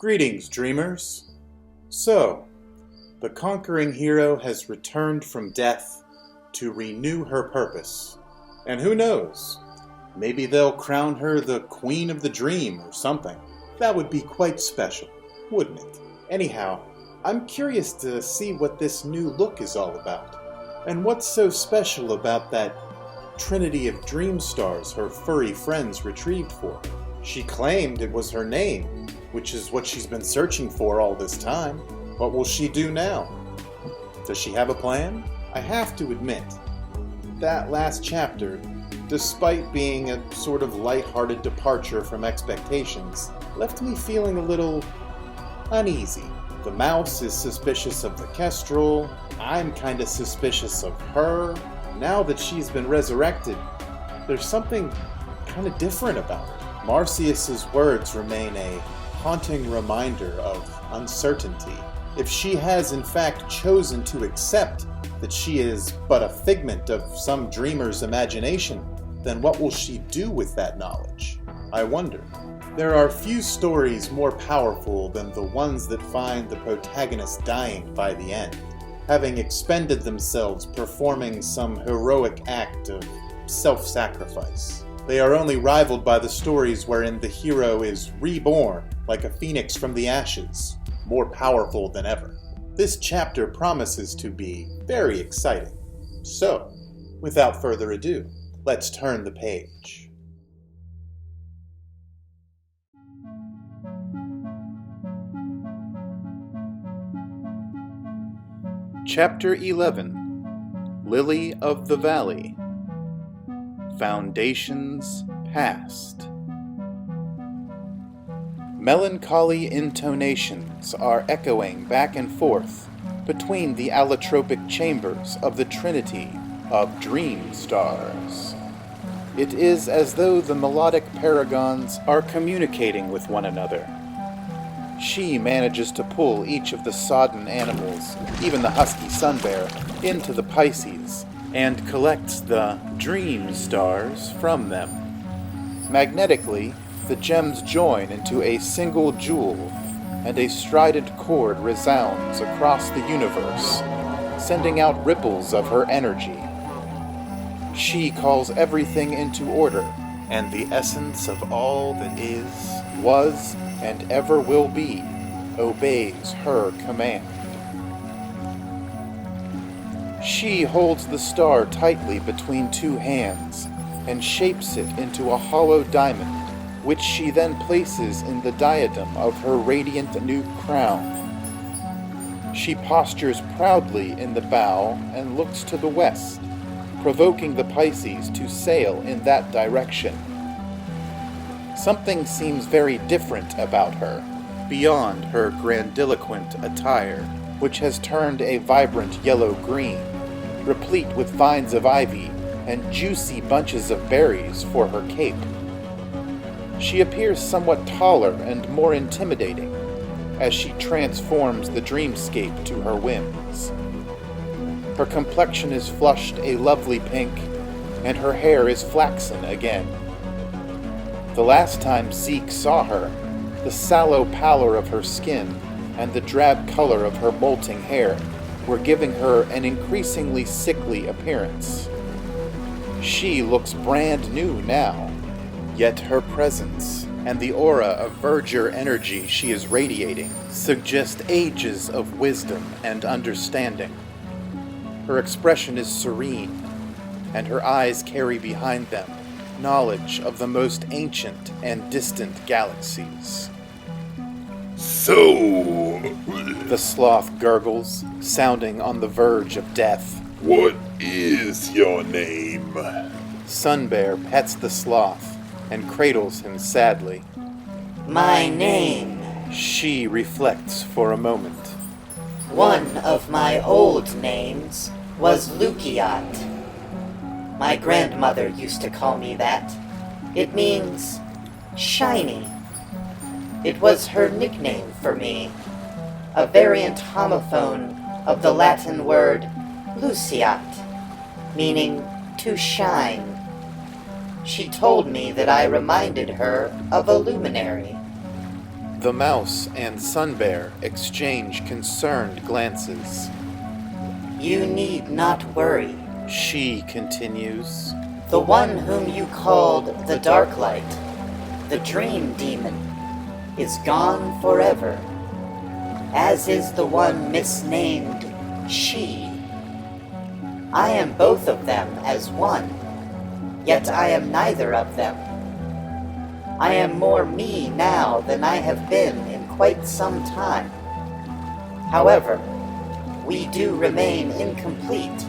Greetings, dreamers. So, the conquering hero has returned from death to renew her purpose. And who knows, maybe they'll crown her the Queen of the Dream or something. That would be quite special, wouldn't it? Anyhow, I'm curious to see what this new look is all about. And what's so special about that trinity of dream stars her furry friends retrieved for her? She claimed it was her name, which is what she's been searching for all this time. What will she do now? Does she have a plan? I have to admit, that last chapter, despite being a sort of lighthearted departure from expectations, left me feeling a little uneasy. The mouse is suspicious of the kestrel, I'm kinda suspicious of her. Now that she's been resurrected, there's something kinda different about her. Marcius's words remain a haunting reminder of uncertainty. If she has in fact chosen to accept that she is but a figment of some dreamer's imagination, then what will she do with that knowledge? I wonder. There are few stories more powerful than the ones that find the protagonist dying by the end, having expended themselves performing some heroic act of self-sacrifice. They are only rivaled by the stories wherein the hero is reborn, like a phoenix from the ashes, more powerful than ever. This chapter promises to be very exciting. So, without further ado, let's turn the page. Chapter 11, Lily of the Valley. Foundations Past. Melancholy intonations are echoing back and forth between the allotropic chambers of the Trinity of Dream Stars. It is as though the melodic paragons are communicating with one another. She manages to pull each of the sodden animals, even the husky sun bear, into the Pisces, and collects the dream stars from them. Magnetically, the gems join into a single jewel, and a strident chord resounds across the universe, sending out ripples of her energy. She calls everything into order, and the essence of all that is, was, and ever will be, obeys her command. She holds the star tightly between two hands, and shapes it into a hollow diamond, which she then places in the diadem of her radiant new crown. She postures proudly in the bow and looks to the west, provoking the Pisces to sail in that direction. Something seems very different about her, beyond her grandiloquent attire, which has turned a vibrant yellow-green, replete with vines of ivy and juicy bunches of berries for her cape. She appears somewhat taller and more intimidating as she transforms the dreamscape to her whims. Her complexion is flushed a lovely pink, and her hair is flaxen again. The last time Zeke saw her, the sallow pallor of her skin and the drab color of her molting hair were giving her an increasingly sickly appearance. She looks brand new now, yet her presence and the aura of verdure energy she is radiating suggest ages of wisdom and understanding. Her expression is serene, and her eyes carry behind them knowledge of the most ancient and distant galaxies. So, The sloth gurgles, sounding on the verge of death. what is your name? Sunbear pets the sloth and cradles him sadly. My name. She reflects for a moment. One of my old names was Lukiat. My grandmother used to call me that. It means shiny. It was her nickname for me, a variant homophone of the Latin word luciat, meaning to shine. She told me that I reminded her of a luminary. The mouse and Sunbear exchange concerned glances. You need not worry. She continues. The one whom you called the Darklight, the Dream Demon, is gone forever, as is the one misnamed She. I am both of them as one, yet I am neither of them. I am more me now than I have been in quite some time. However, we do remain incomplete.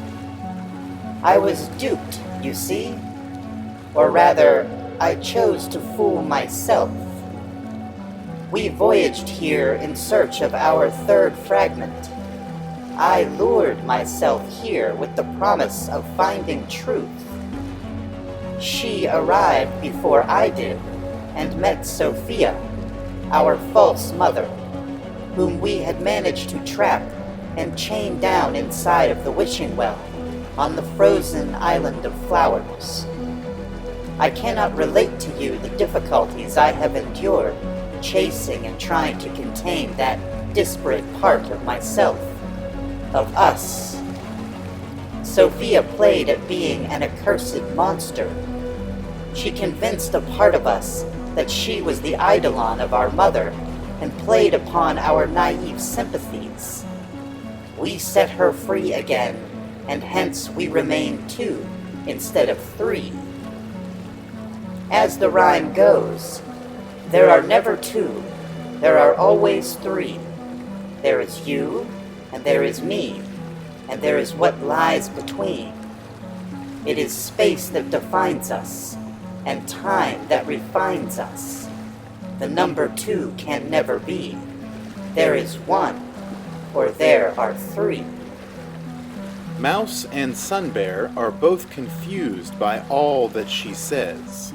I was duped, you see? Or rather, I chose to fool myself. We voyaged here in search of our third fragment. I lured myself here with the promise of finding truth. She arrived before I did, and met Sophia, our false mother, whom we had managed to trap and chain down inside of the wishing well on the frozen island of flowers. I cannot relate to you the difficulties I have endured chasing and trying to contain that disparate part of myself, of us. Sophia played at being an accursed monster. She convinced a part of us that she was the eidolon of our mother and played upon our naive sympathies. We set her free again, and hence we remain 2 instead of 3. As the rhyme goes, there are never 2, there are always 3. There is you, and there is me, and there is what lies between. It is space that defines us, and time that refines us. The number 2 can never be. There is 1, or there are 3. Mouse and Sunbear are both confused by all that she says.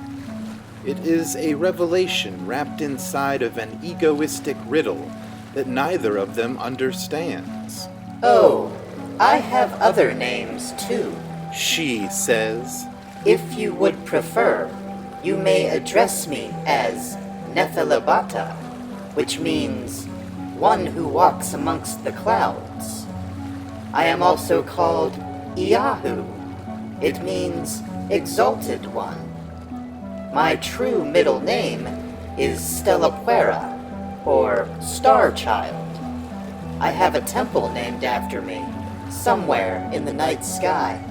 It is a revelation wrapped inside of an egoistic riddle that neither of them understands. Oh, I have other names too. She says, If you would prefer, you may address me as Nethelabata, which means one who walks amongst the clouds. I am also called Iahu. It means exalted one. My true middle name is Stellaquera, or Star Child. I have a temple named after me, somewhere in the night sky.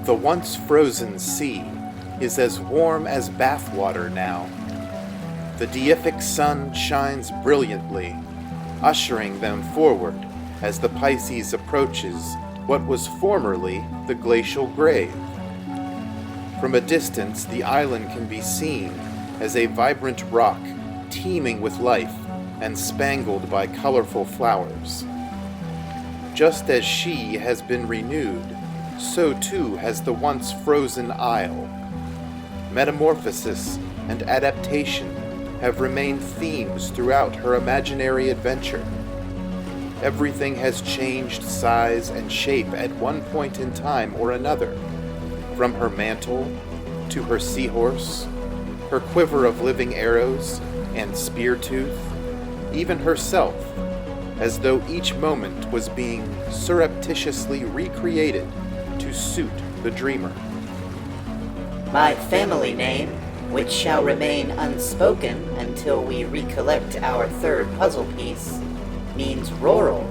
the once frozen sea is as warm as bathwater now. The deific sun shines brilliantly, ushering them forward as the Pisces approaches what was formerly the glacial grave. From a distance, the island can be seen as a vibrant rock teeming with life and spangled by colorful flowers. Just as she has been renewed, so too has the once frozen isle. Metamorphosis and adaptation have remained themes throughout her imaginary adventure. Everything has changed size and shape at one point in time or another, from her mantle to her seahorse, her quiver of living arrows and spear tooth, even herself, as though each moment was being surreptitiously recreated to suit the dreamer. My family name, which shall remain unspoken until we recollect our third puzzle piece, means rural,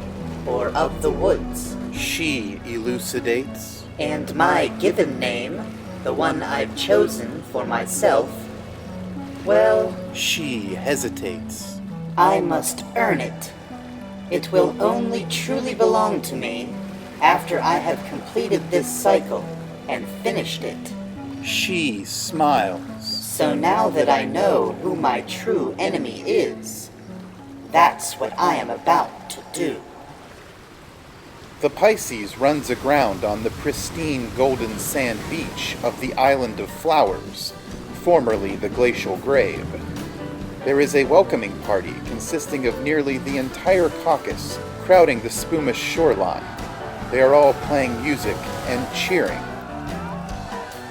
or of the woods. She elucidates. And my given name, the one I've chosen for myself, well, She hesitates. I must earn it. It will only truly belong to me after I have completed this cycle and finished it. She smiles. So now that I know who my true enemy is, that's what I am about to do. The Pisces runs aground on the pristine golden sand beach of the Island of Flowers, formerly the Glacial Grave. There is a welcoming party consisting of nearly the entire caucus crowding the spumish shoreline. They are all playing music and cheering.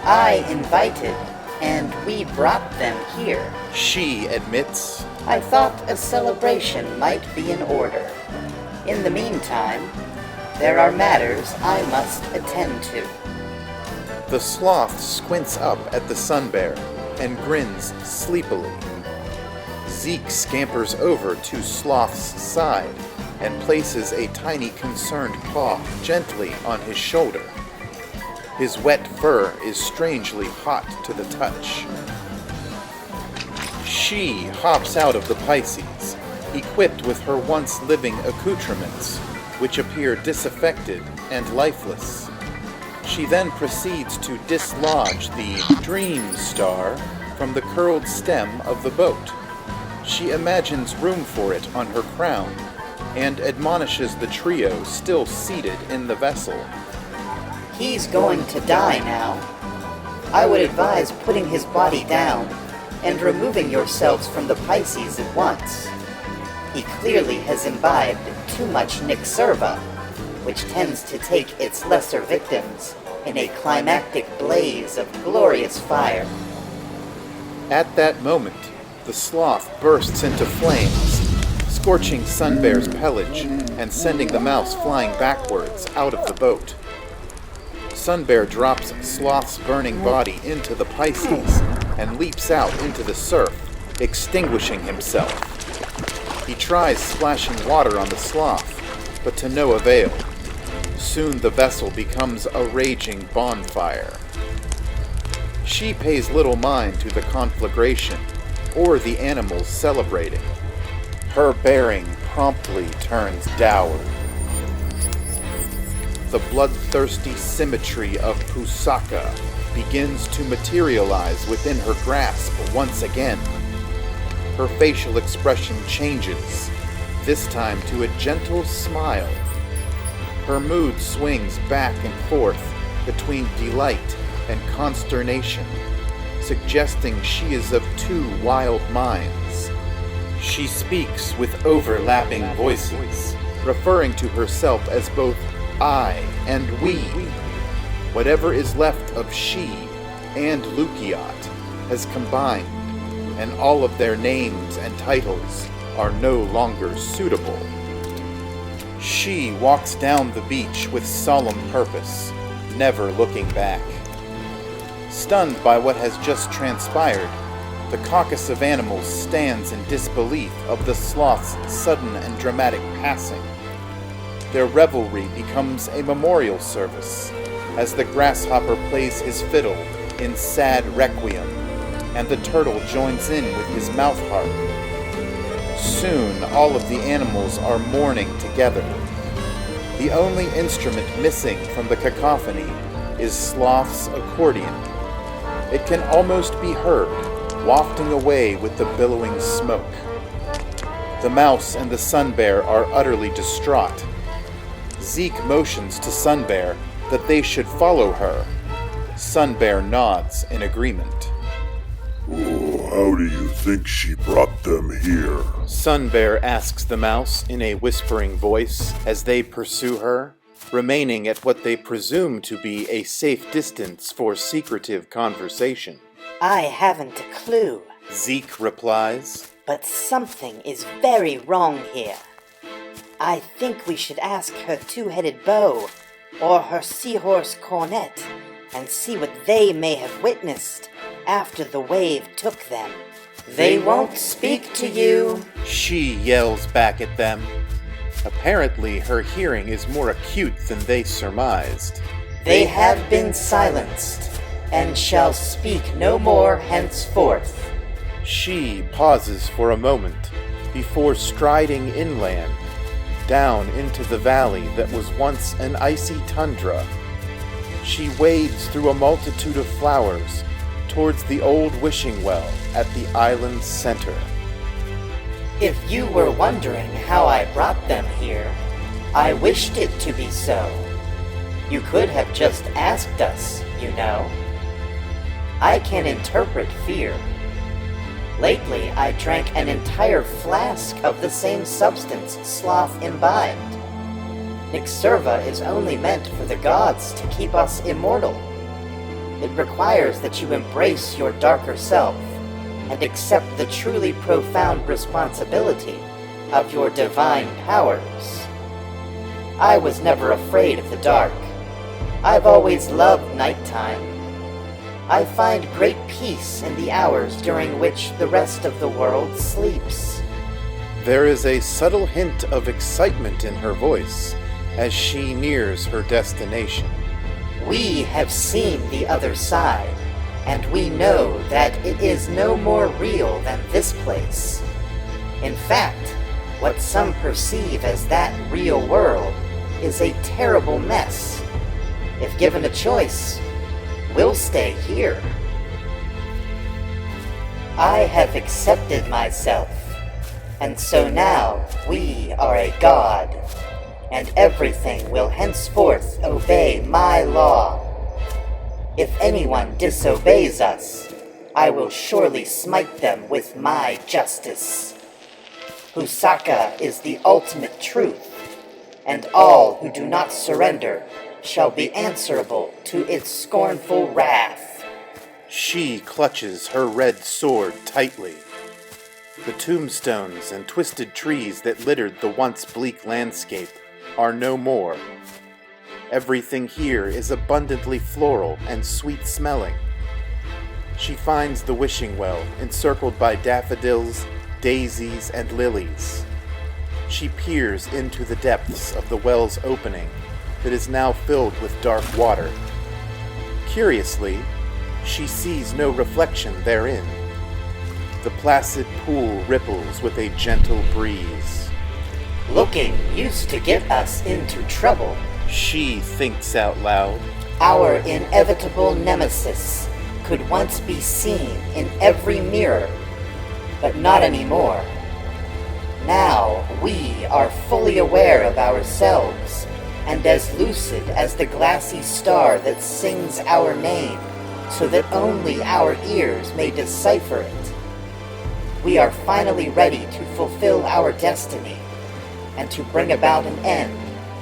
I invited, and we brought them here. She admits, I thought a celebration might be in order. In the meantime, there are matters I must attend to. The sloth squints up at the sun bear and grins sleepily. Zeke scampers over to Sloth's side and places a tiny concerned paw gently on his shoulder. His wet fur is strangely hot to the touch. She hops out of the Pisces, equipped with her once living accoutrements, which appear disaffected and lifeless. She then proceeds to dislodge the Dream Star from the curled stem of the boat. She imagines room for it on her crown and admonishes the trio still seated in the vessel. He's going to die now. I would advise putting his body down and removing yourselves from the Pisces at once. He clearly has imbibed too much Nyxerva, which tends to take its lesser victims in a climactic blaze of glorious fire. At that moment, the sloth bursts into flames, scorching Sunbear's pelage and sending the mouse flying backwards out of the boat. Sunbear drops Sloth's burning body into the Pisces and leaps out into the surf, extinguishing himself. He tries splashing water on the sloth, but to no avail. Soon the vessel becomes a raging bonfire. She pays little mind to the conflagration or the animals celebrating. Her bearing promptly turns dour. The bloodthirsty symmetry of Pusaka begins to materialize within her grasp once again. Her facial expression changes, this time to a gentle smile. Her mood swings back and forth between delight and consternation, suggesting she is of two wild minds. She speaks with overlapping voices, referring to herself as both I and we. Whatever is left of she and Lukiat has combined, and all of their names and titles are no longer suitable. She walks down the beach with solemn purpose, never looking back. Stunned by what has just transpired, the caucus of animals stands in disbelief of the sloth's sudden and dramatic passing. Their revelry becomes a memorial service, as the grasshopper plays his fiddle in sad requiem, and the turtle joins in with his mouth harp. Soon all of the animals are mourning together. The only instrument missing from the cacophony is Sloth's accordion. It can almost be heard, wafting away with the billowing smoke. The mouse and the sunbear are utterly distraught. Zeke motions to Sunbear that they should follow her. Sunbear nods in agreement. Oh, how do you think she brought them here? Sunbear asks the mouse in a whispering voice as they pursue her, remaining at what they presume to be a safe distance for secretive conversation. I haven't a clue, Zeke replies. but something is very wrong here. I think we should ask her two-headed bow or her seahorse cornet and see what they may have witnessed after the wave took them. They won't speak to you. She yells back at them. Apparently, her hearing is more acute than they surmised. They have been silenced and shall speak no more henceforth. She pauses for a moment before striding inland, down into the valley that was once an icy tundra. She wades through a multitude of flowers towards the old wishing well at the island's center. If you were wondering how I brought them here, I wished it to be so. You could have just asked us, you know. I can interpret fear. Lately, I drank an entire flask of the same substance Sloth imbibed. Nyxerva is only meant for the gods to keep us immortal. It requires that you embrace your darker self, and accept the truly profound responsibility of your divine powers. I was never afraid of the dark. I've always loved nighttime. I find great peace in the hours during which the rest of the world sleeps. There is a subtle hint of excitement in her voice as she nears her destination. We have seen the other side, and we know that it is no more real than this place. In fact, what some perceive as that real world is a terrible mess. If given a choice, we'll stay here. I have accepted myself, and so now we are a god, and everything will henceforth obey my law. If anyone disobeys us, I will surely smite them with my justice. Husaka is the ultimate truth, and all who do not surrender shall be answerable to its scornful wrath. She clutches her red sword tightly. The tombstones and twisted trees that littered the once bleak landscape are no more. Everything here is abundantly floral and sweet-smelling. She finds the wishing well encircled by daffodils, daisies, and lilies. She peers into the depths of the well's opening that is now filled with dark water. Curiously, she sees no reflection therein. The placid pool ripples with a gentle breeze. Looking used to get us into trouble. She thinks out loud. Our inevitable nemesis could once be seen in every mirror, but not anymore. Now we are fully aware of ourselves, and as lucid as the glassy star that sings our name, so that only our ears may decipher it. We are finally ready to fulfill our destiny, and to bring about an end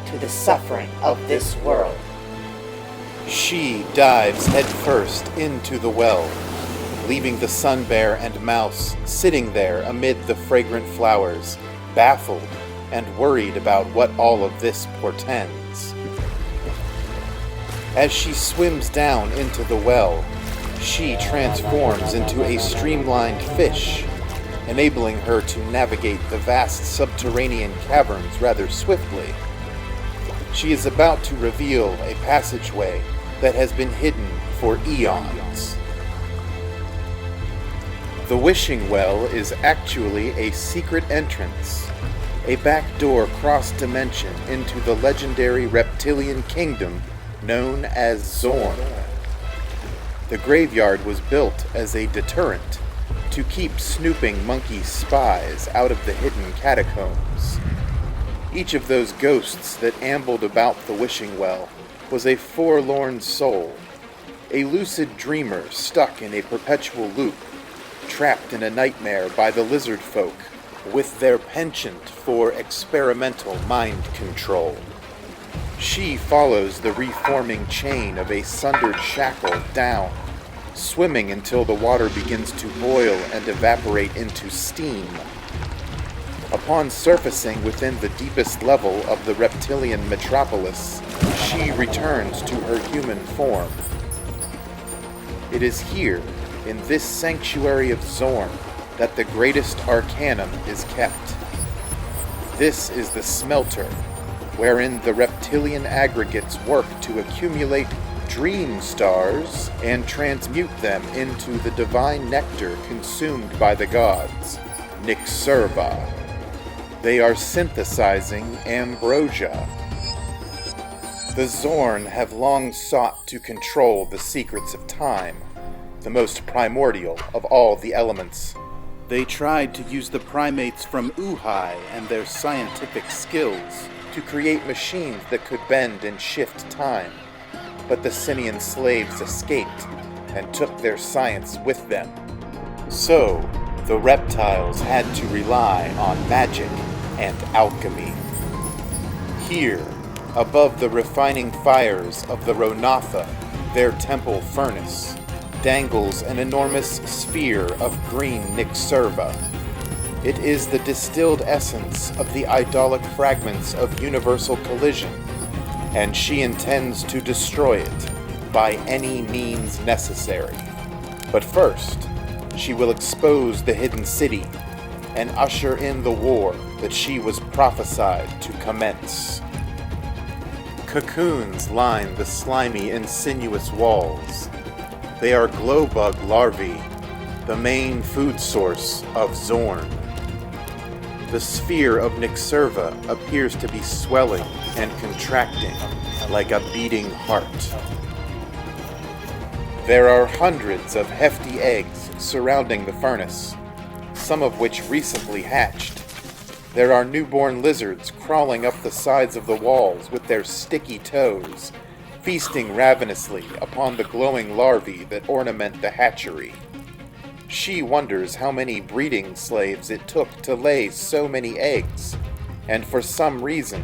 to the suffering of this world. She dives headfirst into the well, leaving the sun bear and mouse sitting there amid the fragrant flowers, baffled and worried about what all of this portends. As she swims down into the well, she transforms into a streamlined fish, enabling her to navigate the vast subterranean caverns rather swiftly. She is about to reveal a passageway that has been hidden for eons. The wishing well is actually a secret entrance, a backdoor cross-dimension into the legendary reptilian kingdom known as Zorn. The graveyard was built as a deterrent to keep snooping monkey spies out of the hidden catacombs. Each of those ghosts that ambled about the wishing well was a forlorn soul, a lucid dreamer stuck in a perpetual loop, trapped in a nightmare by the lizard folk with their penchant for experimental mind control. She follows the reforming chain of a sundered shackle down, swimming until the water begins to boil and evaporate into steam. Upon surfacing within the deepest level of the reptilian metropolis, she returns to her human form. It is here, in this sanctuary of Zorn, that the greatest arcanum is kept. This is the smelter, wherein the reptilian aggregates work to accumulate dream stars and transmute them into the divine nectar consumed by the gods, Nixerva. They are synthesizing ambrosia. The Zorn have long sought to control the secrets of time, the most primordial of all the elements. They tried to use the primates from Uhai and their scientific skills to create machines that could bend and shift time, but the simian slaves escaped and took their science with them. So, the reptiles had to rely on magic and alchemy. Here, above the refining fires of the Ronatha, their temple furnace, dangles an enormous sphere of green Nyxurva. It is the distilled essence of the idolic fragments of universal collision, and she intends to destroy it by any means necessary. But first, she will expose the hidden city and usher in the war that she was prophesied to commence. Cocoons line the slimy and sinuous walls. They are glowbug larvae, the main food source of Zorn. The sphere of Nyxurva appears to be swelling and contracting like a beating heart. There are hundreds of hefty eggs surrounding the furnace, some of which recently hatched. There are newborn lizards crawling up the sides of the walls with their sticky toes, feasting ravenously upon the glowing larvae that ornament the hatchery. She wonders how many breeding slaves it took to lay so many eggs, and for some reason,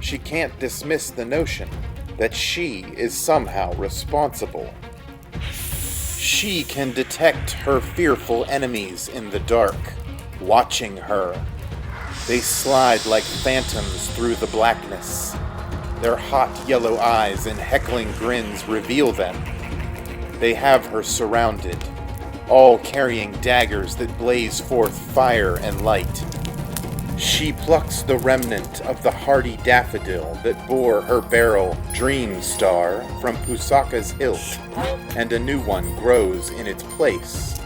she can't dismiss the notion that she is somehow responsible. She can detect her fearful enemies in the dark, watching her. They slide like phantoms through the blackness. Their hot yellow eyes and heckling grins reveal them. They have her surrounded, all carrying daggers that blaze forth fire and light. She plucks the remnant of the hardy daffodil that bore her barrel Dream Star from Pusaka's hilt, and a new one grows in its place.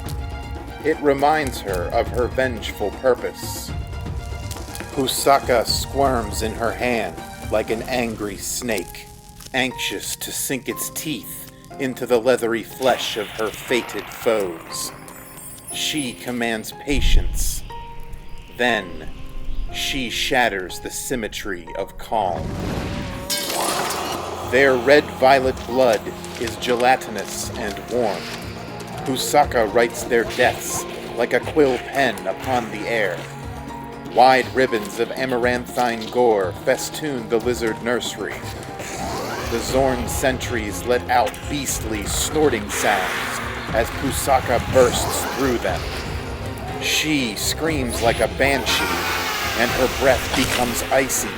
It reminds her of her vengeful purpose. Pusaka squirms in her hand like an angry snake, anxious to sink its teeth into the leathery flesh of her fated foes. She commands patience. Then, she shatters the symmetry of calm. Their red-violet blood is gelatinous and warm. Pusaka writes their deaths like a quill pen upon the air. Wide ribbons of amaranthine gore festoon the lizard nursery. The Zorn sentries let out beastly snorting sounds as Pusaka bursts through them. She screams like a banshee, and her breath becomes icy,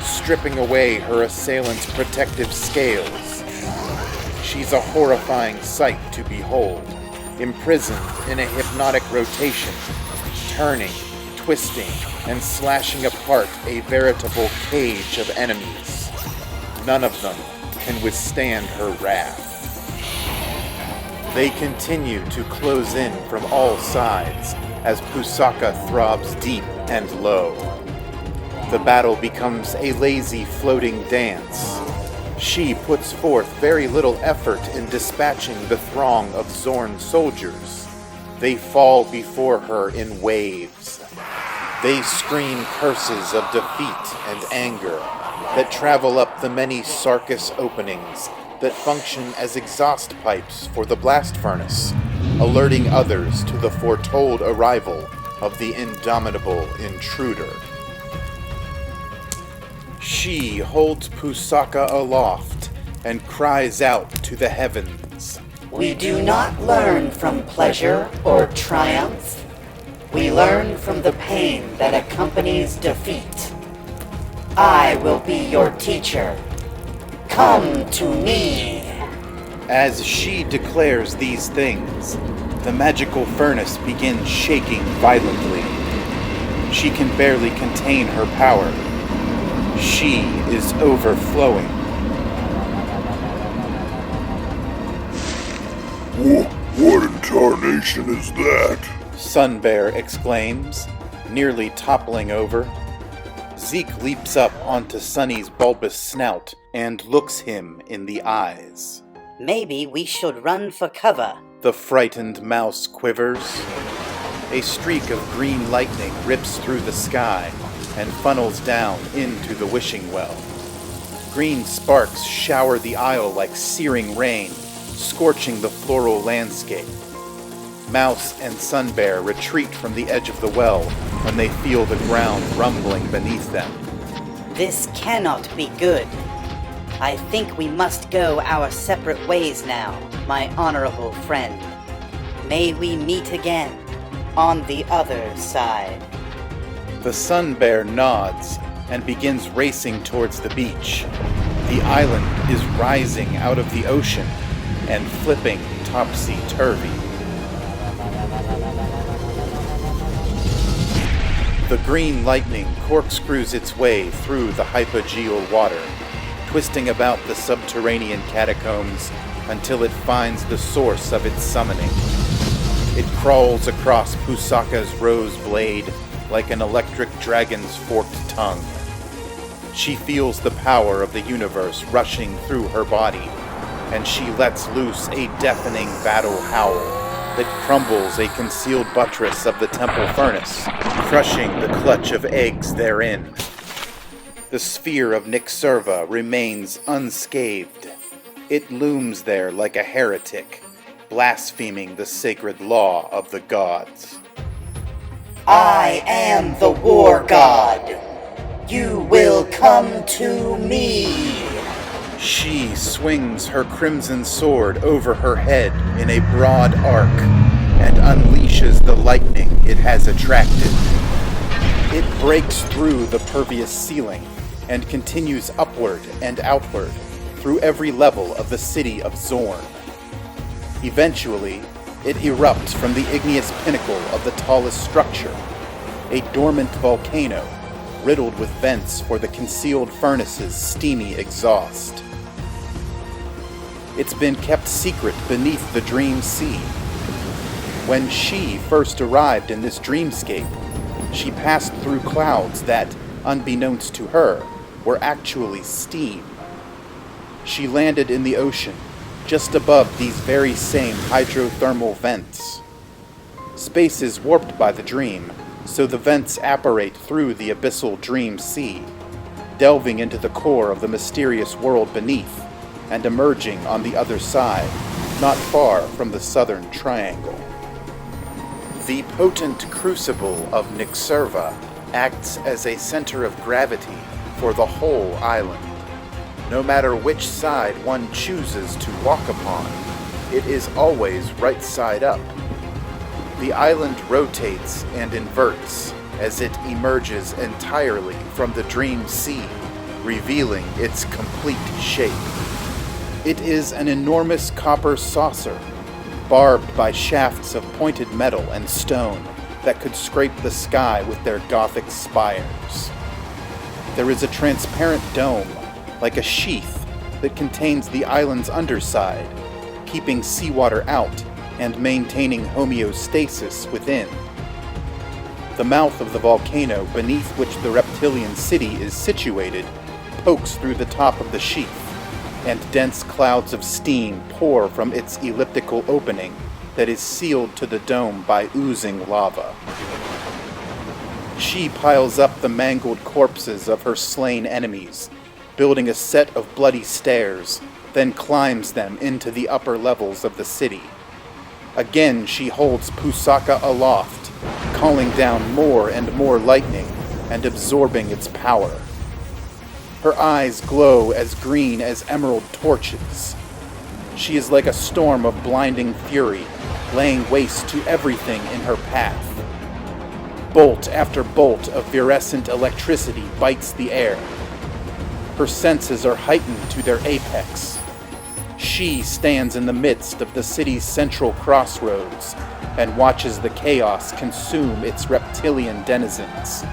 stripping away her assailant's protective scales. She's a horrifying sight to behold, imprisoned in a hypnotic rotation, turning, twisting, and slashing apart a veritable cage of enemies. None of them can withstand her wrath. They continue to close in from all sides as Pusaka throbs deep and low. The battle becomes a lazy floating dance. She puts forth very little effort in dispatching the throng of Zorn soldiers. They fall before her in waves. They scream curses of defeat and anger that travel up the many Sarkis openings that function as exhaust pipes for the blast furnace, alerting others to the foretold arrival of the indomitable intruder. She holds Pusaka aloft and cries out to the heavens. We do not learn from pleasure or triumph. We learn from the pain that accompanies defeat. I will be your teacher. Come to me. As she declares these things, the magical furnace begins shaking violently. She can barely contain her power. She is overflowing. What in tarnation is that? Sunbear exclaims, nearly toppling over. Zeke leaps up onto Sunny's bulbous snout and looks him in the eyes. Maybe we should run for cover. The frightened mouse quivers. A streak of green lightning rips through the sky and funnels down into the wishing well. Green sparks shower the isle like searing rain, scorching the floral landscape. Mouse and Sunbear retreat from the edge of the well when they feel the ground rumbling beneath them. This cannot be good. I think we must go our separate ways now, my honorable friend. May we meet again on the other side. The sun bear nods and begins racing towards the beach. The island is rising out of the ocean and flipping topsy-turvy. The green lightning corkscrews its way through the hypogeal water, twisting about the subterranean catacombs until it finds the source of its summoning. It crawls across Pusaka's rose blade like an electric dragon's forked tongue. She feels the power of the universe rushing through her body, and she lets loose a deafening battle howl that crumbles a concealed buttress of the temple furnace, crushing the clutch of eggs therein. The sphere of Nixerva remains unscathed. It looms there like a heretic, blaspheming the sacred law of the gods. I am the war god. You will come to me. She swings her crimson sword over her head in a broad arc and unleashes the lightning it has attracted. It breaks through the pervious ceiling and continues upward and outward through every level of the city of Zorn. Eventually, it erupts from the igneous pinnacle of the tallest structure, a dormant volcano riddled with vents for the concealed furnace's steamy exhaust. It's been kept secret beneath the dream sea. When she first arrived in this dreamscape, she passed through clouds that, unbeknownst to her, were actually steam. She landed in the ocean, just above these very same hydrothermal vents. Space is warped by the dream, so the vents apparate through the abyssal dream sea, delving into the core of the mysterious world beneath, and emerging on the other side, not far from the southern triangle. The potent crucible of Nixerva acts as a center of gravity for the whole island. No matter which side one chooses to walk upon, it is always right side up. The island rotates and inverts as it emerges entirely from the dream sea, revealing its complete shape. It is an enormous copper saucer, barbed by shafts of pointed metal and stone that could scrape the sky with their Gothic spires. There is a transparent dome, like a sheath, that contains the island's underside, keeping seawater out and maintaining homeostasis within. The mouth of the volcano beneath which the reptilian city is situated pokes through the top of the sheath, and dense clouds of steam pour from its elliptical opening that is sealed to the dome by oozing lava. She piles up the mangled corpses of her slain enemies, building a set of bloody stairs, then climbs them into the upper levels of the city. Again she holds Pusaka aloft, calling down more and more lightning and absorbing its power. Her eyes glow as green as emerald torches. She is like a storm of blinding fury, laying waste to everything in her path. Bolt after bolt of virescent electricity bites the air. Her senses are heightened to their apex. She stands in the midst of the city's central crossroads and watches the chaos consume its reptilian denizens.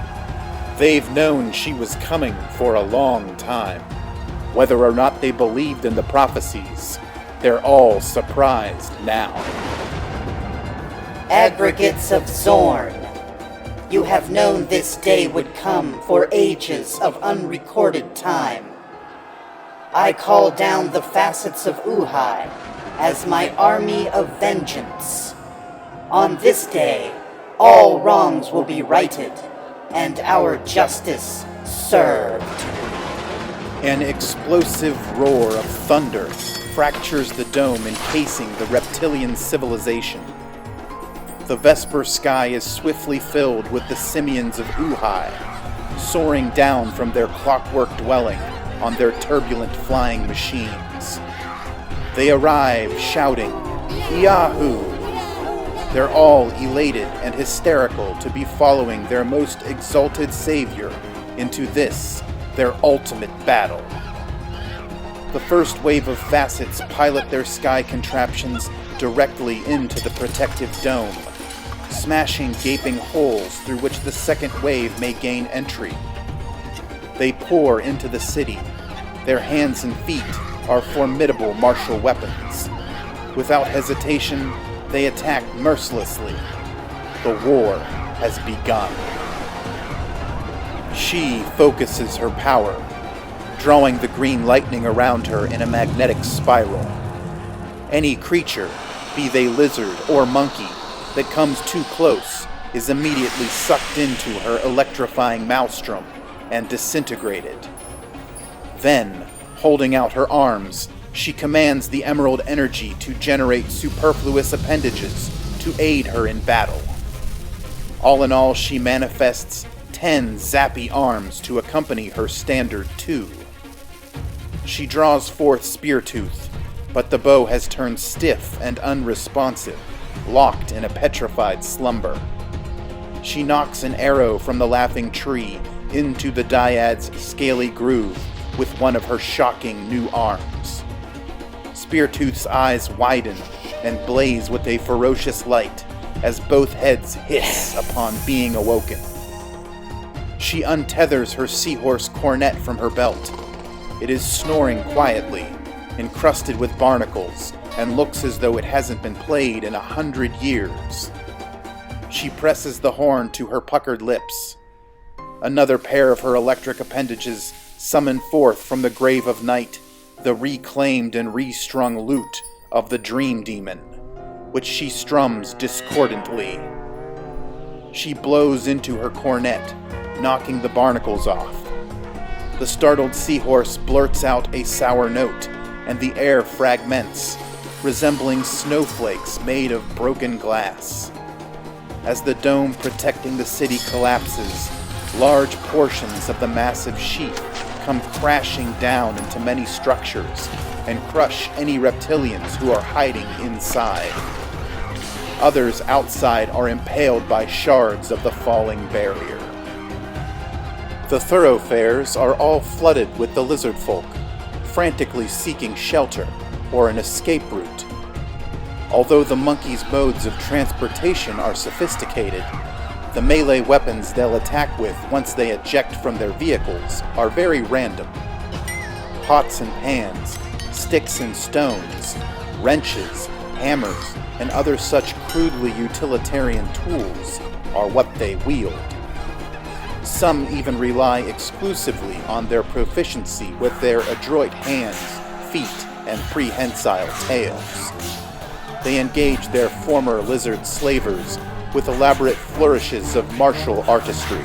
They've known she was coming for a long time. Whether or not they believed in the prophecies, they're all surprised now. Aggregates of Zorn, you have known this day would come for ages of unrecorded time. I call down the facets of Uhai as my army of vengeance. On this day, all wrongs will be righted, and our justice served. An explosive roar of thunder fractures the dome encasing the reptilian civilization. The Vesper sky is swiftly filled with the simians of Uhai, soaring down from their clockwork dwelling on their turbulent flying machines. They arrive shouting, "Yahoo!" They're all elated and hysterical to be following their most exalted savior into this, their ultimate battle. The first wave of facets pilot their sky contraptions directly into the protective dome, smashing gaping holes through which the second wave may gain entry. They pour into the city. Their hands and feet are formidable martial weapons. Without hesitation, they attack mercilessly. The war has begun. She focuses her power, drawing the green lightning around her in a magnetic spiral. Any creature, be they lizard or monkey, that comes too close is immediately sucked into her electrifying maelstrom and disintegrated. Then, holding out her arms, she commands the emerald energy to generate superfluous appendages to aid her in battle. All in all, she manifests 10 zappy arms to accompany her standard 2. She draws forth Speartooth, but the bow has turned stiff and unresponsive, locked in a petrified slumber. She knocks an arrow from the laughing tree into the dyad's scaly groove with one of her shocking new arms. Speartooth's eyes widen and blaze with a ferocious light as both heads hiss upon being awoken. She untethers her seahorse cornet from her belt. It is snoring quietly, encrusted with barnacles, and looks as though it hasn't been played in 100 years. She presses the horn to her puckered lips. Another pair of her electric appendages summon forth from the grave of night the reclaimed and restrung lute of the dream demon, which she strums discordantly. She blows into her cornet, knocking the barnacles off. The startled seahorse blurts out a sour note, and the air fragments, resembling snowflakes made of broken glass. As the dome protecting the city collapses, large portions of the massive sheath come crashing down into many structures and crush any reptilians who are hiding inside. Others outside are impaled by shards of the falling barrier. The thoroughfares are all flooded with the lizard folk, frantically seeking shelter or an escape route. Although the monkeys' modes of transportation are sophisticated, the melee weapons they'll attack with once they eject from their vehicles are very random. Pots and pans, sticks and stones, wrenches, hammers, and other such crudely utilitarian tools are what they wield. Some even rely exclusively on their proficiency with their adroit hands, feet, and prehensile tails. They engage their former lizard slavers with elaborate flourishes of martial artistry.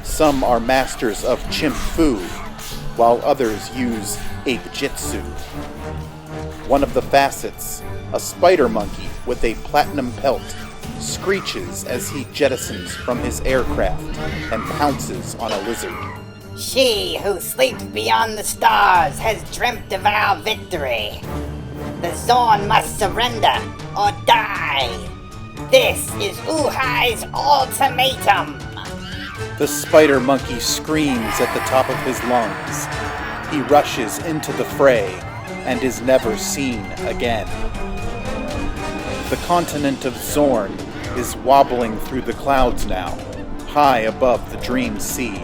Some are masters of chimp fu, while others use ape-jitsu. One of the facets, a spider monkey with a platinum pelt, screeches as he jettisons from his aircraft and pounces on a lizard. She who sleeps beyond the stars has dreamt of our victory. The Zorn must surrender or die. This is Uhai's ultimatum. The spider monkey screams at the top of his lungs. He rushes into the fray and is never seen again. The continent of Zorn is wobbling through the clouds now, high above the dream sea.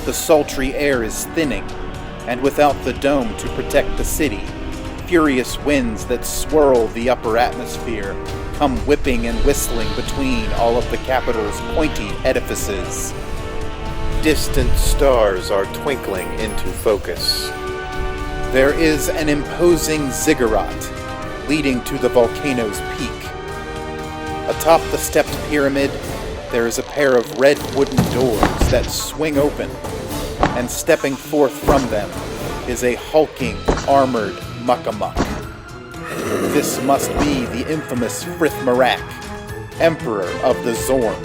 The sultry air is thinning, and without the dome to protect the city, furious winds that swirl the upper atmosphere come whipping and whistling between all of the capital's pointy edifices. Distant stars are twinkling into focus. There is an imposing ziggurat leading to the volcano's peak. Atop the stepped pyramid, there is a pair of red wooden doors that swing open, and stepping forth from them is a hulking, armored muckamuck. This must be the infamous Frith Marak, Emperor of the Zorn.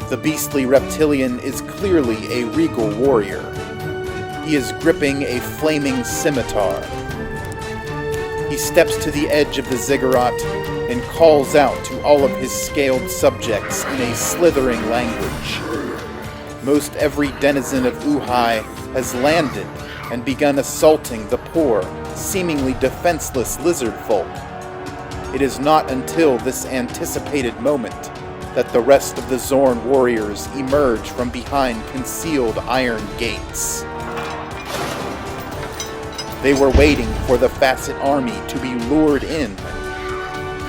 The beastly reptilian is clearly a regal warrior. He is gripping a flaming scimitar. He steps to the edge of the ziggurat and calls out to all of his scaled subjects in a slithering language. Most every denizen of Uhai has landed and begun assaulting the poor, seemingly defenseless lizard folk. It is not until this anticipated moment that the rest of the Zorn warriors emerge from behind concealed iron gates. They were waiting for the Facet army to be lured in.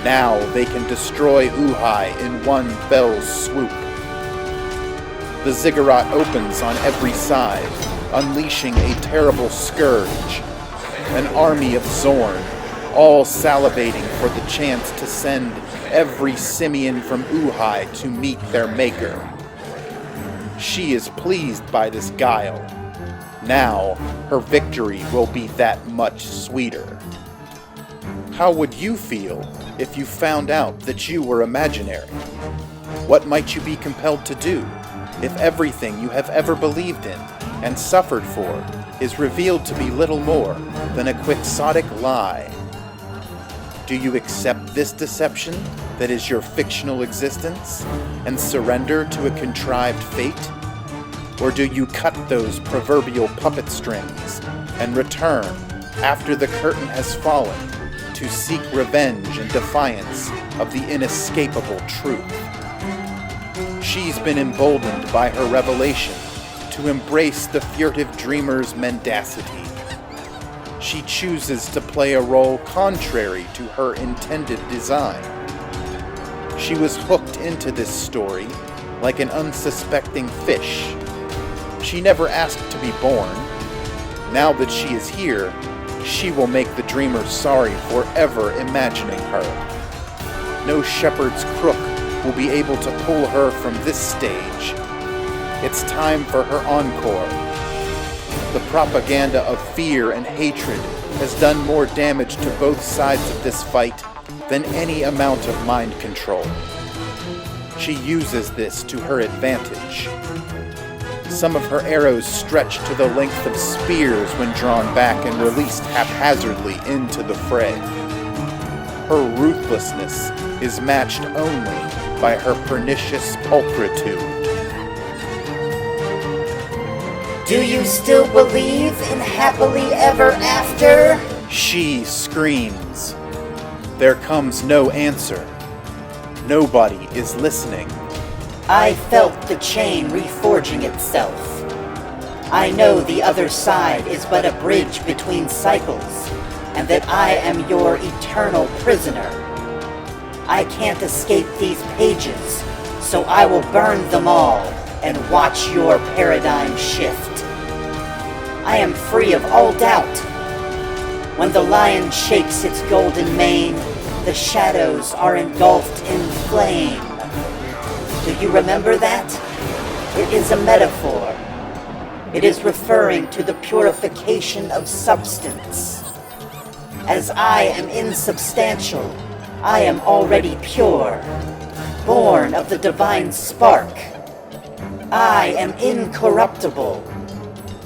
Now they can destroy Uhai in one fell swoop. The ziggurat opens on every side, unleashing a terrible scourge. An army of Zorn, all salivating for the chance to send every simian from Uhai to meet their maker. She is pleased by this guile. Now, her victory will be that much sweeter. How would you feel if you found out that you were imaginary? What might you be compelled to do if everything you have ever believed in and suffered for is revealed to be little more than a quixotic lie? Do you accept this deception that is your fictional existence and surrender to a contrived fate? Or do you cut those proverbial puppet strings and return, after the curtain has fallen, to seek revenge and defiance of the inescapable truth? She's been emboldened by her revelation to embrace the furtive dreamer's mendacity. She chooses to play a role contrary to her intended design. She was hooked into this story like an unsuspecting fish. She never asked to be born. Now that she is here, she will make the dreamer sorry for ever imagining her. No shepherd's crook will be able to pull her from this stage. It's time for her encore. The propaganda of fear and hatred has done more damage to both sides of this fight than any amount of mind control. She uses this to her advantage. Some of her arrows stretch to the length of spears when drawn back and released haphazardly into the fray. Her ruthlessness is matched only by her pernicious pulchritude. Do you still believe in happily ever after? She screams. There comes no answer. Nobody is listening. I felt the chain reforging itself. I know the other side is but a bridge between cycles, and that I am your eternal prisoner. I can't escape these pages, so I will burn them all and watch your paradigm shift. I am free of all doubt. When the lion shakes its golden mane, the shadows are engulfed in flame. Do you remember that? It is a metaphor. It is referring to the purification of substance. As I am insubstantial, I am already pure, born of the divine spark. I am incorruptible.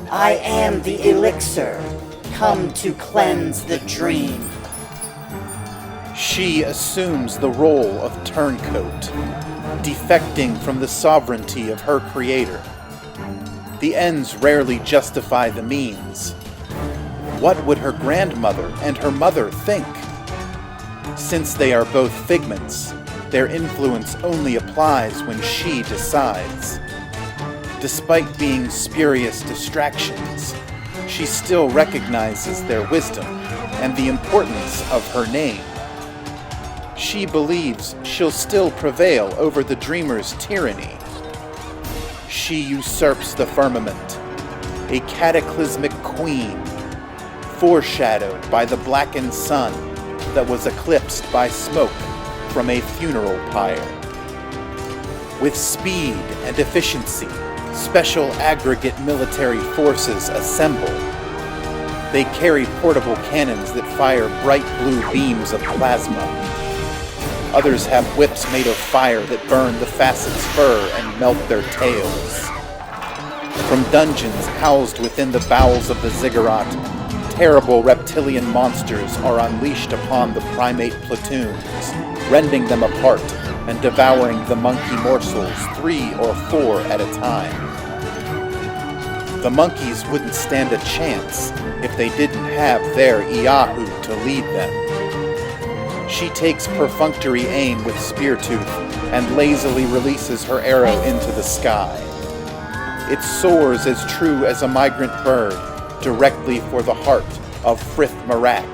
I am the elixir, come to cleanse the dream. She assumes the role of turncoat, defecting from the sovereignty of her creator. The ends rarely justify the means. What would her grandmother and her mother think? Since they are both figments, their influence only applies when she decides. Despite being spurious distractions, she still recognizes their wisdom and the importance of her name. She believes she'll still prevail over the dreamer's tyranny. She usurps the firmament, a cataclysmic queen, foreshadowed by the blackened sun that was eclipsed by smoke from a funeral pyre. With speed and efficiency, special aggregate military forces assemble. They carry portable cannons that fire bright blue beams of plasma. Others have whips made of fire that burn the Facet's fur and melt their tails. From dungeons housed within the bowels of the ziggurat, terrible reptilian monsters are unleashed upon the primate platoons, rending them apart and devouring the monkey morsels 3 or 4 at a time. The monkeys wouldn't stand a chance if they didn't have their Iyahu to lead them. She takes perfunctory aim with Speartooth and lazily releases her arrow into the sky. It soars as true as a migrant bird, directly for the heart of Frith Marak,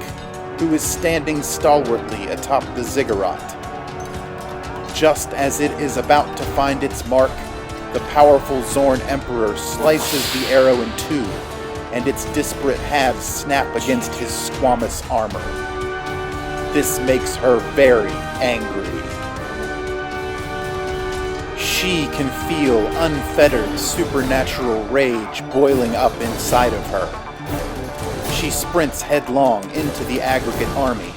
who is standing stalwartly atop the ziggurat. Just as it is about to find its mark, the powerful Zorn Emperor slices the arrow in two, and its disparate halves snap against his squamous armor. This makes her very angry. She can feel unfettered supernatural rage boiling up inside of her. She sprints headlong into the aggregate army,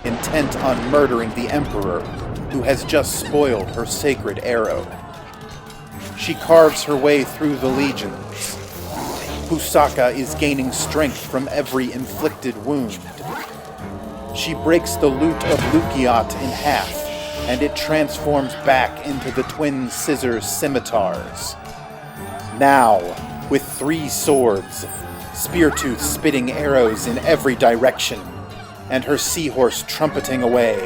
intent on murdering the Emperor, who has just spoiled her sacred arrow. She carves her way through the legions. Pusaka is gaining strength from every inflicted wound. She breaks the lute of Lukiat in half, and it transforms back into the twin scissor scimitars. Now, with 3 swords, Speartooth spitting arrows in every direction, and her seahorse trumpeting away,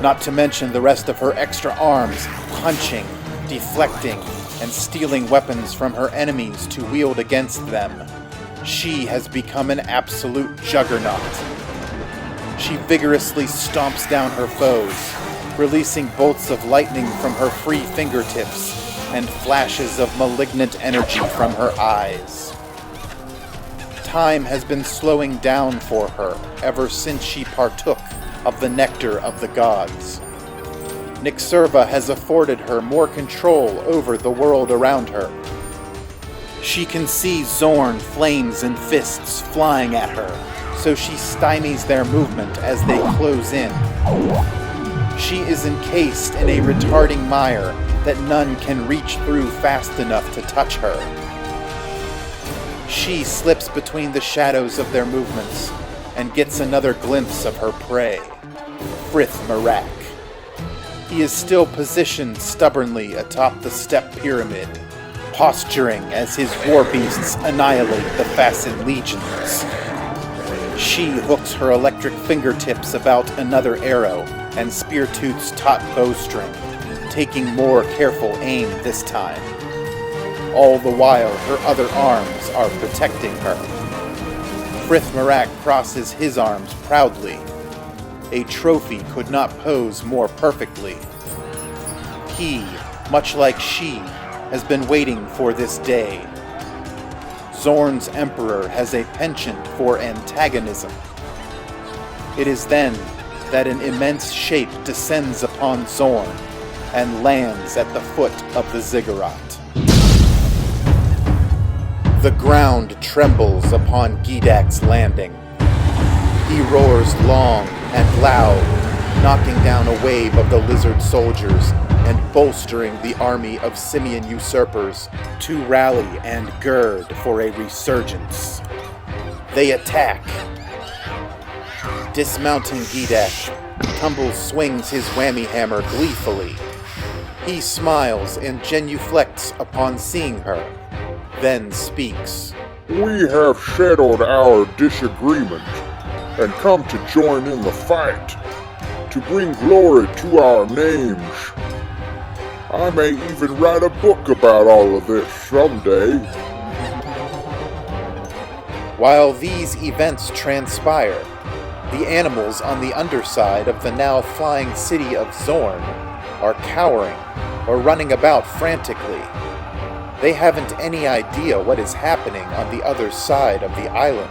not to mention the rest of her extra arms punching, deflecting, and stealing weapons from her enemies to wield against them. She has become an absolute juggernaut. She vigorously stomps down her foes, releasing bolts of lightning from her free fingertips and flashes of malignant energy from her eyes. Time has been slowing down for her ever since she partook of the nectar of the gods. Nyxurva has afforded her more control over the world around her. She can see Zorn flames and fists flying at her, so she stymies their movement as they close in. She is encased in a retarding mire that none can reach through fast enough to touch her. She slips between the shadows of their movements and gets another glimpse of her prey, Frith Marak. He is still positioned stubbornly atop the step pyramid, posturing as his war beasts annihilate the Fasten legions. She hooks her electric fingertips about another arrow and Speartooth's taut bowstring, taking more careful aim this time. All the while, her other arms are protecting her. Frith Marak crosses his arms proudly. A trophy could not pose more perfectly. He, much like she, has been waiting for this day. Zorn's Emperor has a penchant for antagonism. It is then that an immense shape descends upon Zorn and lands at the foot of the ziggurat. The ground trembles upon Gidak's landing. He roars long and loud, knocking down a wave of the lizard soldiers and bolstering the army of simian usurpers to rally and gird for a resurgence. They attack. Dismounting Gidak, Tumble swings his whammy hammer gleefully. He smiles and genuflects upon seeing her, then speaks. We have settled our disagreement and come to join in the fight, to bring glory to our names. I may even write a book about all of this someday. While these events transpire, the animals on the underside of the now flying city of Zorn are cowering or running about frantically. They haven't any idea what is happening on the other side of the island,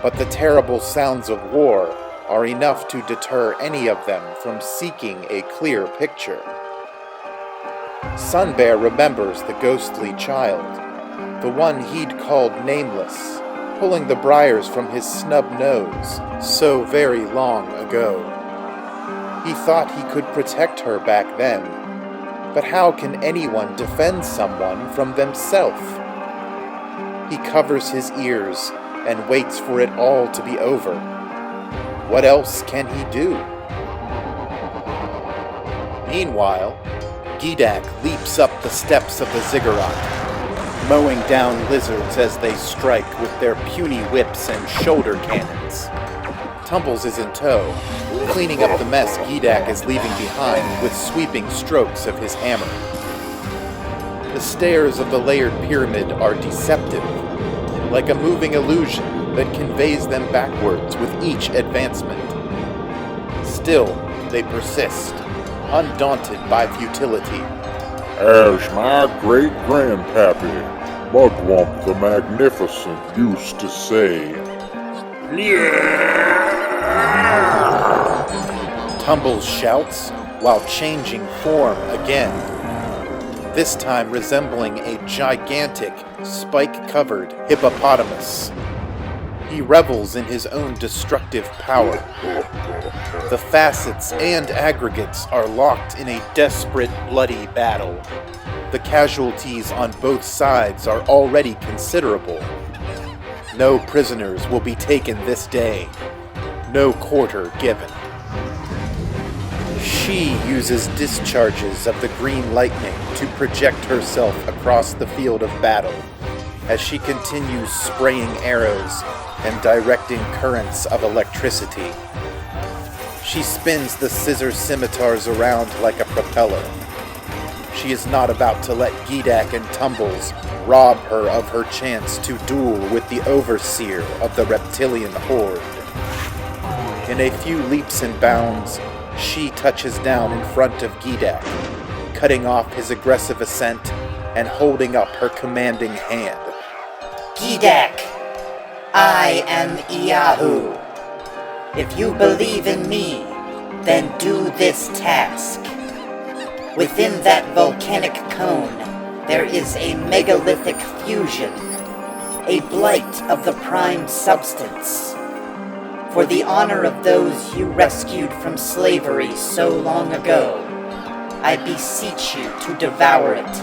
but the terrible sounds of war are enough to deter any of them from seeking a clear picture. Sunbear remembers the ghostly child, the one he'd called Nameless, pulling the briars from his snub nose so very long ago. He thought he could protect her back then, but how can anyone defend someone from themselves? He covers his ears and waits for it all to be over. What else can he do? Meanwhile, Gidak leaps up the steps of the ziggurat, mowing down lizards as they strike with their puny whips and shoulder cannons. Tumbles is in tow, cleaning up the mess Gidak is leaving behind with sweeping strokes of his hammer. The stairs of the layered pyramid are deceptive, like a moving illusion that conveys them backwards with each advancement. Still, they persist, undaunted by futility. As my great-grandpappy, Mugwump the Magnificent, used to say, Tumbles shouts while changing form again, this time resembling a gigantic, spike-covered hippopotamus. He revels in his own destructive power. The facets and aggregates are locked in a desperate, bloody battle. The casualties on both sides are already considerable. No prisoners will be taken this day. No quarter given. She uses discharges of the green lightning to project herself across the field of battle as she continues spraying arrows and directing currents of electricity. She spins the scissor scimitars around like a propeller. She is not about to let Gidak and Tumbles rob her of her chance to duel with the overseer of the reptilian horde. In a few leaps and bounds, she touches down in front of Gidak, cutting off his aggressive ascent and holding up her commanding hand. Gidak, I am Iyahu. If you believe in me, then do this task. Within that volcanic cone, there is a megalithic fusion, a blight of the prime substance. For the honor of those you rescued from slavery so long ago, I beseech you to devour it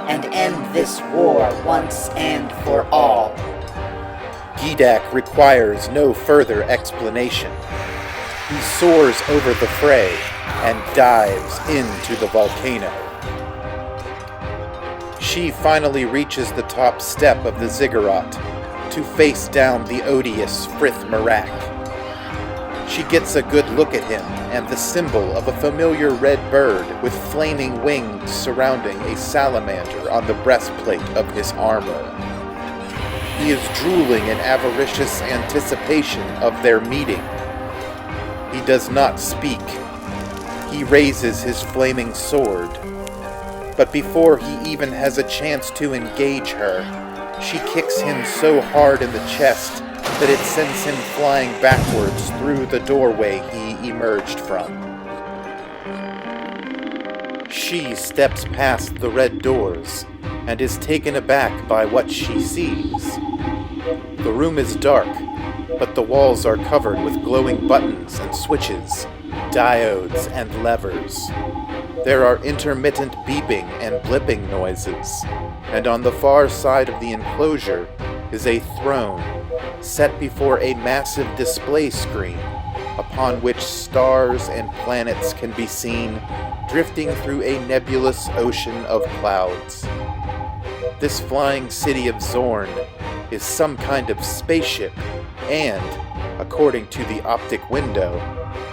and end this war once and for all. Gidak requires no further explanation. He soars over the fray and dives into the volcano. She finally reaches the top step of the ziggurat to face down the odious Frith Marak. She gets a good look at him and the symbol of a familiar red bird with flaming wings surrounding a salamander on the breastplate of his armor. He is drooling in avaricious anticipation of their meeting. He does not speak. He raises his flaming sword. But before he even has a chance to engage her, she kicks him so hard in the chest that it sends him flying backwards through the doorway he emerged from. She steps past the red doors and is taken aback by what she sees. The room is dark, but the walls are covered with glowing buttons and switches, diodes and levers. There are intermittent beeping and blipping noises, and on the far side of the enclosure is a throne set before a massive display screen upon which stars and planets can be seen drifting through a nebulous ocean of clouds. This flying city of Zorn is some kind of spaceship, and, according to the optic window,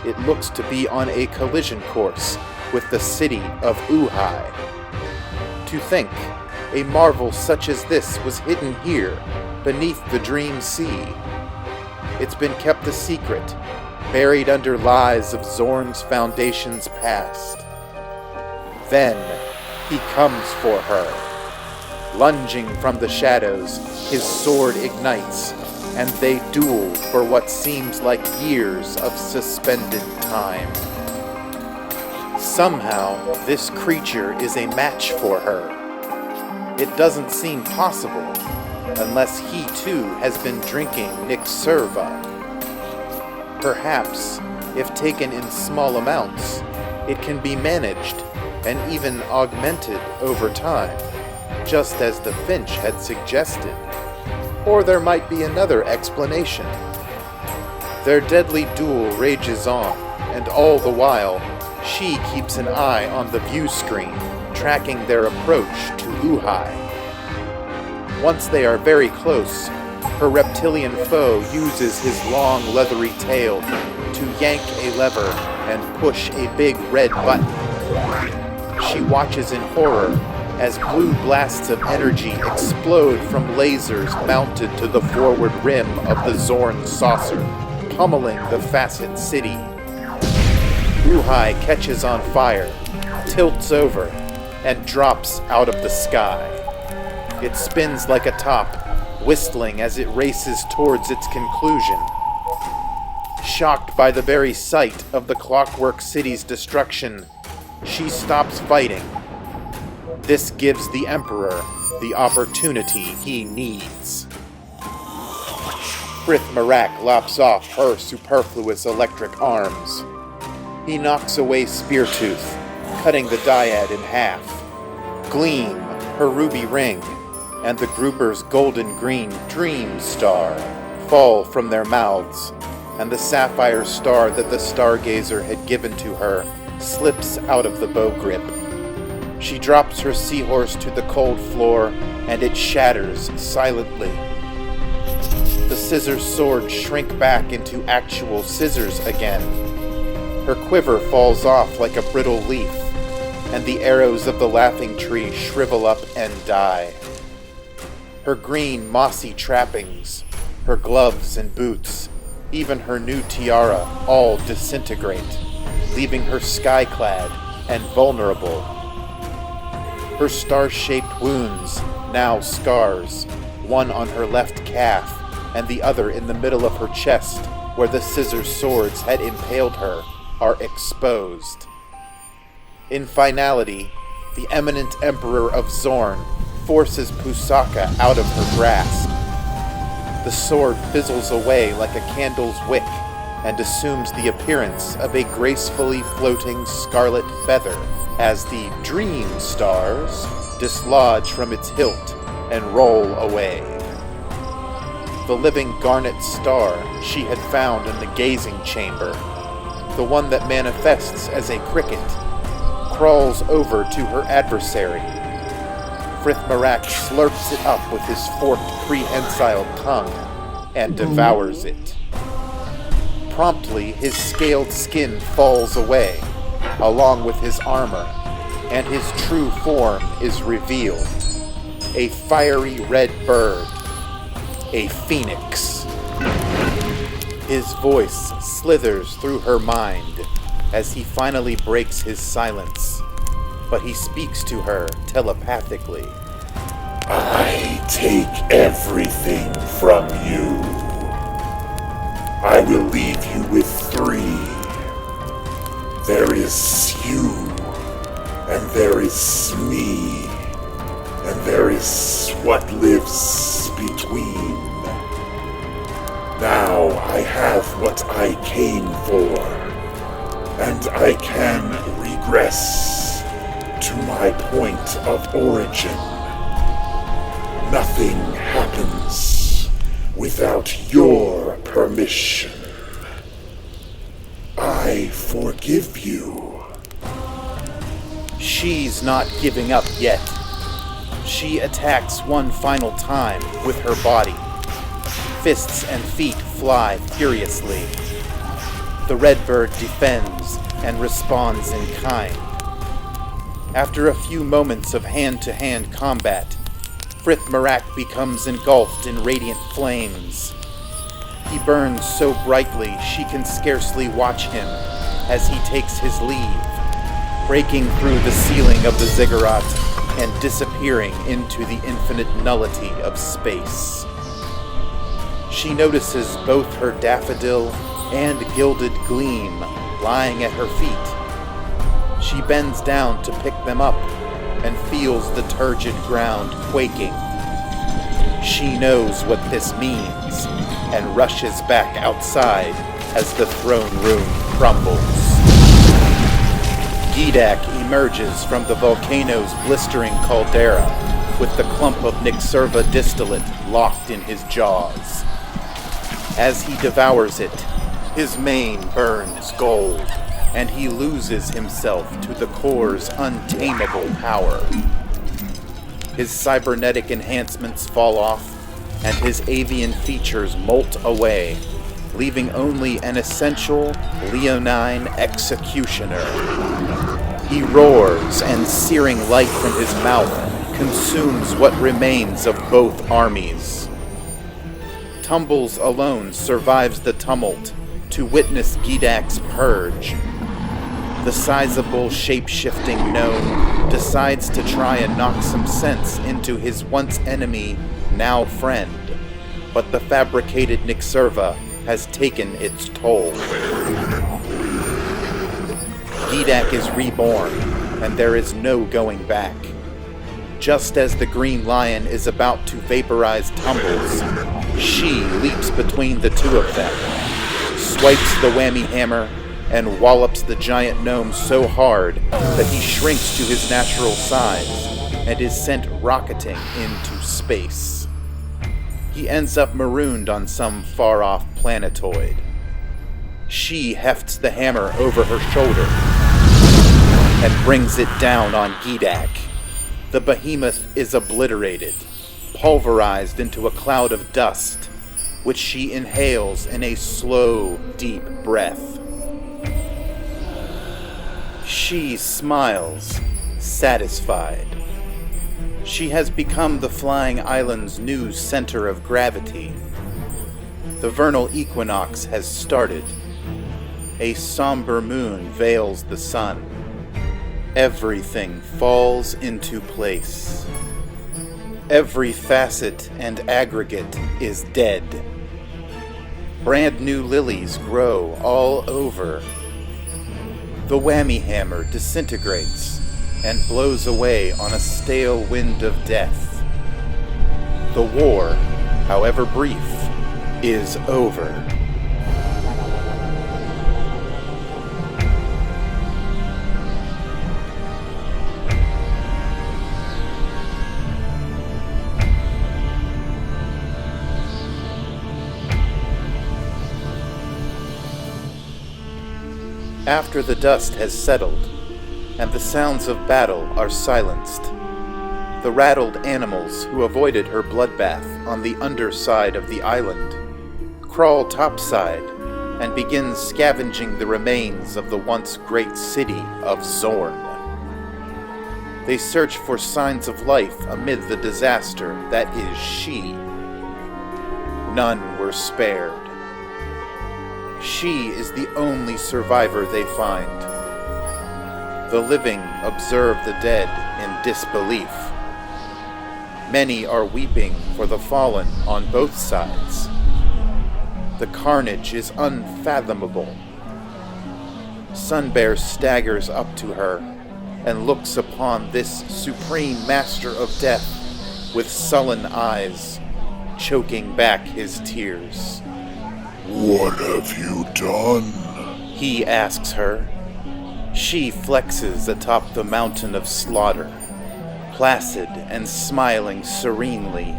it looks to be on a collision course with the city of Uhai. To think, a marvel such as this was hidden here, beneath the dream sea. It's been kept a secret, buried under lies of Zorn's foundations past. Then, he comes for her. Lunging from the shadows, his sword ignites, and they duel for what seems like years of suspended time. Somehow, this creature is a match for her. It doesn't seem possible, unless he too has been drinking Nixerva. Perhaps, if taken in small amounts, it can be managed and even augmented over time, just as the Finch had suggested. Or there might be another explanation. Their deadly duel rages on, and all the while, she keeps an eye on the view screen, tracking their approach to Uhai. Once they are very close, her reptilian foe uses his long leathery tail to yank a lever and push a big red button. She watches in horror as blue blasts of energy explode from lasers mounted to the forward rim of the Zorn saucer, pummeling the Facet City. Uhai catches on fire, tilts over, and drops out of the sky. It spins like a top, whistling as it races towards its conclusion. Shocked by the very sight of the Clockwork City's destruction, she stops fighting. This gives the Emperor the opportunity he needs. Frith Marak lops off her superfluous electric arms. He knocks away Speartooth, cutting the dyad in half. Gleam, her ruby ring, and the grouper's golden-green dream star fall from their mouths, and the sapphire star that the stargazer had given to her slips out of the bow grip. She drops her seahorse to the cold floor, and it shatters silently. The scissor swords shrink back into actual scissors again. Her quiver falls off like a brittle leaf, and the arrows of the laughing tree shrivel up and die. Her green, mossy trappings, her gloves and boots, even her new tiara, all disintegrate, leaving her sky-clad and vulnerable. Her star-shaped wounds, now scars, one on her left calf and the other in the middle of her chest, where the scissor swords had impaled her, are exposed. In finality, the eminent Emperor of Zorn forces Pusaka out of her grasp. The sword fizzles away like a candle's wick and assumes the appearance of a gracefully floating scarlet feather as the dream stars dislodge from its hilt and roll away. The living garnet star she had found in the gazing chamber, the one that manifests as a cricket, crawls over to her adversary. Frith Marak slurps it up with his forked prehensile tongue and devours it. Promptly, his scaled skin falls away, along with his armor, and his true form is revealed. A fiery red bird. A phoenix. His voice slithers through her mind as he finally breaks his silence, but he speaks to her telepathically. I take everything from you. I will leave you with 3. There is you, and there is me, and there is what lives between. Now I have what I came for, and I can regress to my point of origin. Nothing happens without your permission. I forgive you. She's not giving up yet. She attacks one final time with her body. Fists and feet fly furiously. The Redbird defends and responds in kind. After a few moments of hand-to-hand combat, Frith Marak becomes engulfed in radiant flames. He burns so brightly she can scarcely watch him as he takes his leave, breaking through the ceiling of the ziggurat and disappearing into the infinite nullity of space. She notices both her daffodil and gilded gleam lying at her feet. She bends down to pick them up and feels the turgid ground quaking. She knows what this means and rushes back outside as the throne room crumbles. Gidak emerges from the volcano's blistering caldera, with the clump of Nyxerva distillate locked in his jaws. As he devours it, his mane burns gold, and he loses himself to the core's untamable power. His cybernetic enhancements fall off, and his avian features molt away, leaving only an essential leonine executioner. He roars, and searing light from his mouth consumes what remains of both armies. Tumbles alone survives the tumult to witness Gidak's purge. The sizable, shape-shifting gnome decides to try and knock some sense into his once enemy, now friend, but the fabricated Nyxerva has taken its toll. Gidak is reborn, and there is no going back. Just as the green lion is about to vaporize Tumbles, she leaps between the two of them, swipes the whammy hammer, and wallops the giant gnome so hard that he shrinks to his natural size and is sent rocketing into space. He ends up marooned on some far-off planetoid. She hefts the hammer over her shoulder and brings it down on Gidak. The behemoth is obliterated, pulverized into a cloud of dust, which she inhales in a slow, deep breath. She smiles, satisfied. She has become the flying island's new center of gravity. The vernal equinox has started. A somber moon veils the sun. Everything falls into place. Every facet and aggregate is dead. Brand new lilies grow all over. The whammy hammer disintegrates and blows away on a stale wind of death. The war, however brief, is over. After the dust has settled, and the sounds of battle are silenced, the rattled animals who avoided her bloodbath on the underside of the island crawl topside and begin scavenging the remains of the once great city of Zorn. They search for signs of life amid the disaster that is she. None were spared. She is the only survivor they find. The living observe the dead in disbelief. Many are weeping for the fallen on both sides. The carnage is unfathomable. Sunbear staggers up to her and looks upon this supreme master of death with sullen eyes, choking back his tears. What have you done? He asks her. She flexes atop the mountain of slaughter, placid and smiling serenely.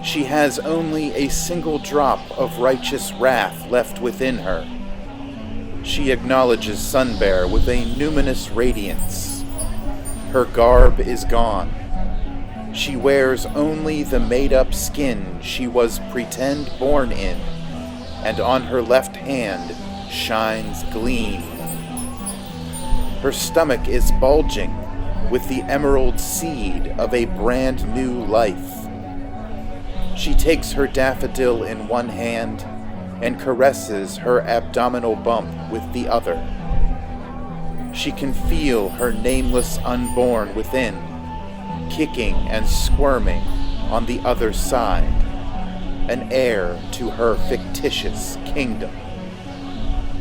She has only a single drop of righteous wrath left within her. She acknowledges Sunbear with a numinous radiance. Her garb is gone. She wears only the made-up skin she was pretend born in, and on her left hand shines gleam. Her stomach is bulging with the emerald seed of a brand new life. She takes her daffodil in one hand and caresses her abdominal bump with the other. She can feel her nameless unborn within, kicking and squirming on the other side, an heir to her fictitious kingdom.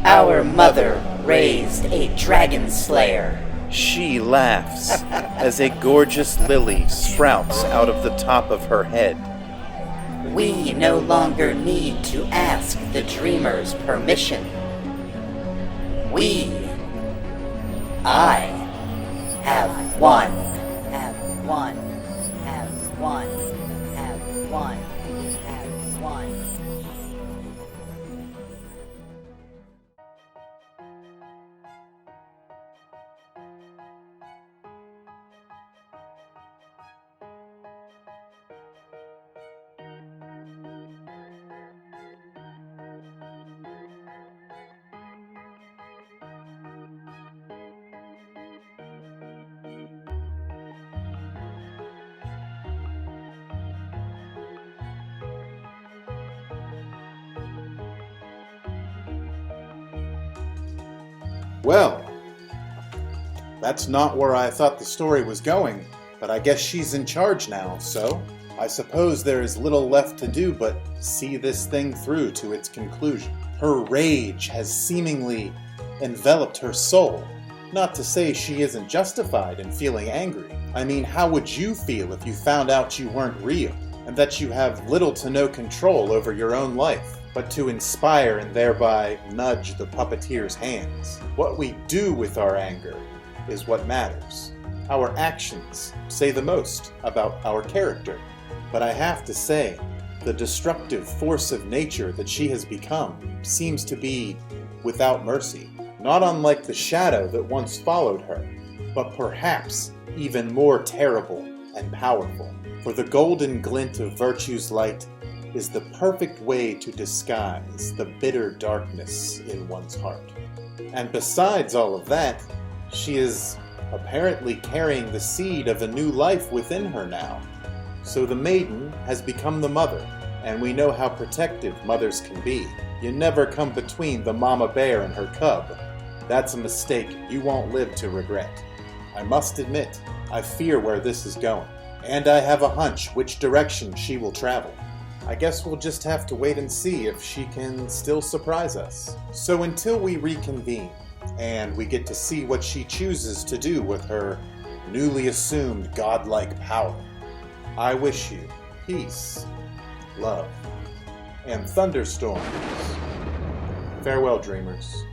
Our mother raised a dragon slayer. She laughs as a gorgeous lily sprouts out of the top of her head. We no longer need to ask the dreamer's permission. I have won. one. Have one. Well, that's not where I thought the story was going, but I guess she's in charge now, so I suppose there is little left to do but see this thing through to its conclusion. Her rage has seemingly enveloped her soul. Not to say she isn't justified in feeling angry. I mean, how would you feel if you found out you weren't real, and that you have little to no control over your own life, but to inspire and thereby nudge the puppeteer's hands? What we do with our anger is what matters. Our actions say the most about our character. But I have to say, the destructive force of nature that she has become seems to be without mercy, not unlike the shadow that once followed her, but perhaps even more terrible and powerful. For the golden glint of virtue's light is the perfect way to disguise the bitter darkness in one's heart. And besides all of that, she is apparently carrying the seed of a new life within her now. So the maiden has become the mother, and we know how protective mothers can be. You never come between the mama bear and her cub. That's a mistake you won't live to regret. I must admit, I fear where this is going, and I have a hunch which direction she will travel. I guess we'll just have to wait and see if she can still surprise us. So until we reconvene, and we get to see what she chooses to do with her newly assumed godlike power, I wish you peace, love, and thunderstorms. Farewell, dreamers.